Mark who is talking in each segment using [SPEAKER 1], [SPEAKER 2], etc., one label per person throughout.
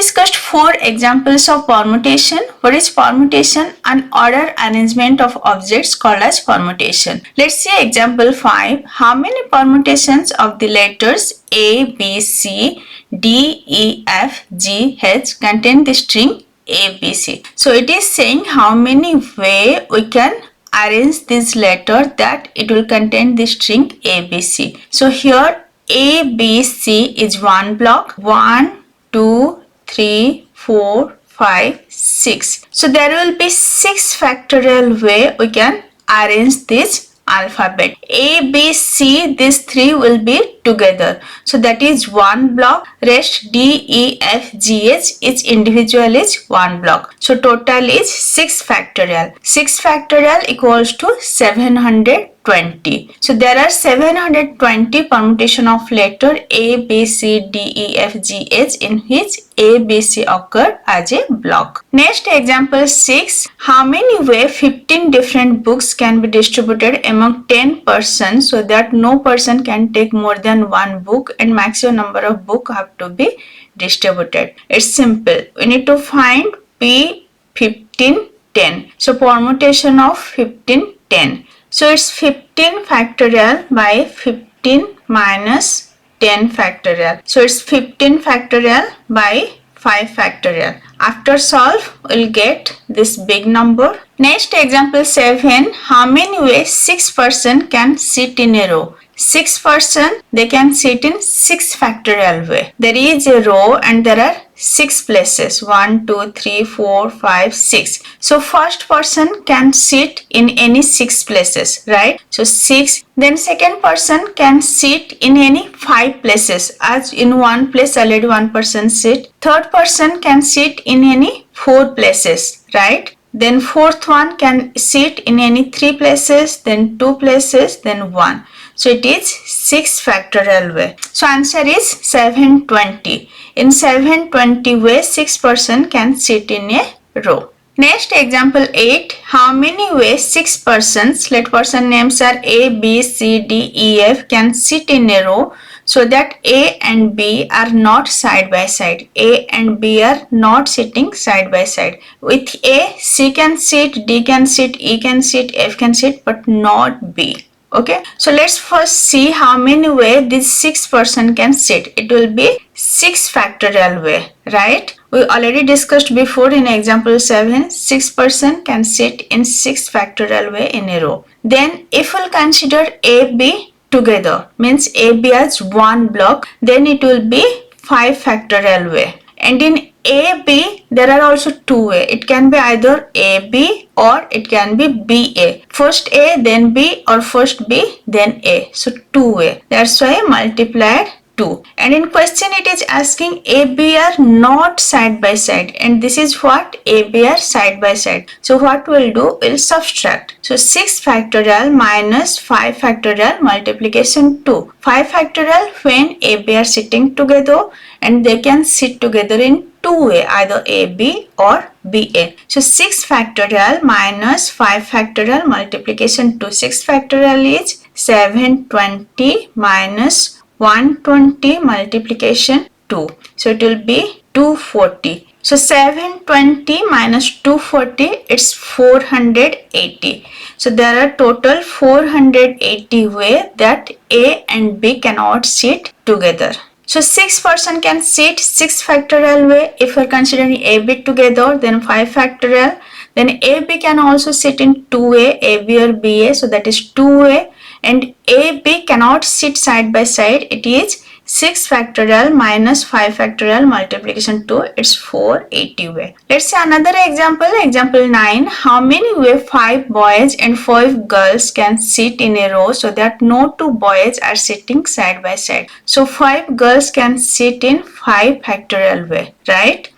[SPEAKER 1] discussed 4 examples of permutation. What is permutation? An order arrangement of objects called as permutation. Let's see example 5. How many permutations of the letters A, B, C, D, E, F, G, H contain the string ABC? So it is saying how many way we can arrange this letter that it will contain the string ABC. So here ABC is one block. 1, 2, 3, 4, 5, 6. So there will be 6 factorial way we can arrange this alphabet. A, B, C, these 3 will be together. So that is one block. Rest D, E, F, G, H, each individual is one block. So total is 6 factorial. 6 factorial equals to 720. So there are 720 permutation of letter A, B, C, D, E, F, G, H in which A, B, C occur as a block. Next example 6. How many way 15 different books can be distributed among 10 persons so that no person can take more than one book and maximum number of books have to be distributed? It's simple. We need to find P 15 10. So permutation of 15 10. So it's 15 factorial by 15 minus 10 factorial. So it's 15 factorial by 5 factorial. After solve, we'll get this big number. Next example 7. How many ways 6 person can sit in a row? 6 person, they can sit in 6 factorial way. There is a row and there are 6 places. 1, 2, 3, 4, 5, 6. So first person can sit in any 6 places, right? So 6. Then second person can sit in any 5 places. As in one place already one person sit. Third person can sit in any 4 places, right? Then fourth one can sit in any 3 places, then 2 places, then 1. So it is 6 factorial way. So answer is 720. In 720 way 6 person can sit in a row. Next example 8. How many ways 6 persons, let person names are A, B, C, D, E, F can sit in a row so that A and B are not side by side. A and B are not sitting side by side. With A, C can sit, D can sit, E can sit, F can sit, but not B. Okay, so let's first see how many way this 6 person can sit. It will be 6 factorial way, right? We already discussed before in example 7, 6 person can sit in 6 factorial way in a row. Then if we'll consider A, B together, means A, B as one block, then it will be 5 factorial way. And in A, B, there are also 2 way. It can be either A, B or it can be B, A. First A, then B, or first B, then A. So 2 way. That's why I multiplied 2. And in question it is asking A, B are not side by side. And this is what? A, B are side by side. So what we'll do? We'll subtract. So 6 factorial minus 5 factorial multiplication 2. 5 factorial when A, B are sitting together and they can sit together in 2 way, either AB or BA. So 6 factorial minus 5 factorial multiplication 2. 6 factorial is 720 minus 120 multiplication 2. So it will be 240. So 720 minus 240, it's 480. So there are total 480 way that A and B cannot sit together. So 6 person can sit 6 factorial way. If we are considering AB together, then 5 factorial. Then AB can also sit in 2 way, AB or BA. So that is 2 way. And AB cannot sit side by side. It is 6 factorial minus 5 factorial multiplication 2. It's 480 way. Let's see another example. Example 9. How many way 5 boys and 5 girls can sit in a row so that no 2 boys are sitting side by side? So 5 girls can sit in 5 factorial way, right?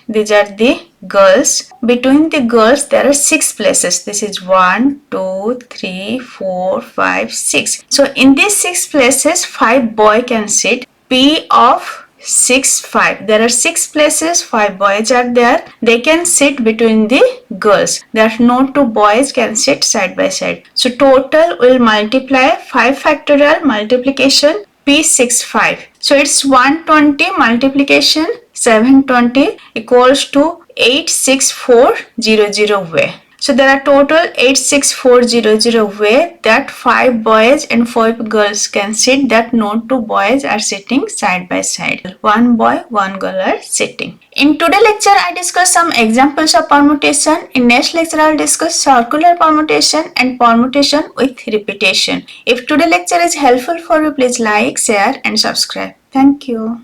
[SPEAKER 1] These are the girls. Between the girls there are 6 places. This is 1, 2, 3, 4, 5, 6. So in these 6 places 5 boy can sit. P of 6, 5. There are 6 places, 5 boys are there. They can sit between the girls. There are no 2 boys can sit side by side. So total will multiply 5 factorial multiplication P6, 5. So it's 120 multiplication 720 equals to 86400 way. So there are total 86400 way that 5 boys and 5 girls can sit, that no 2 boys are sitting side by side. 1 boy, 1 girl are sitting. In today's lecture, I discuss some examples of permutation. In next lecture, I will discuss circular permutation and permutation with repetition. If today's lecture is helpful for you, please like, share and subscribe. Thank you.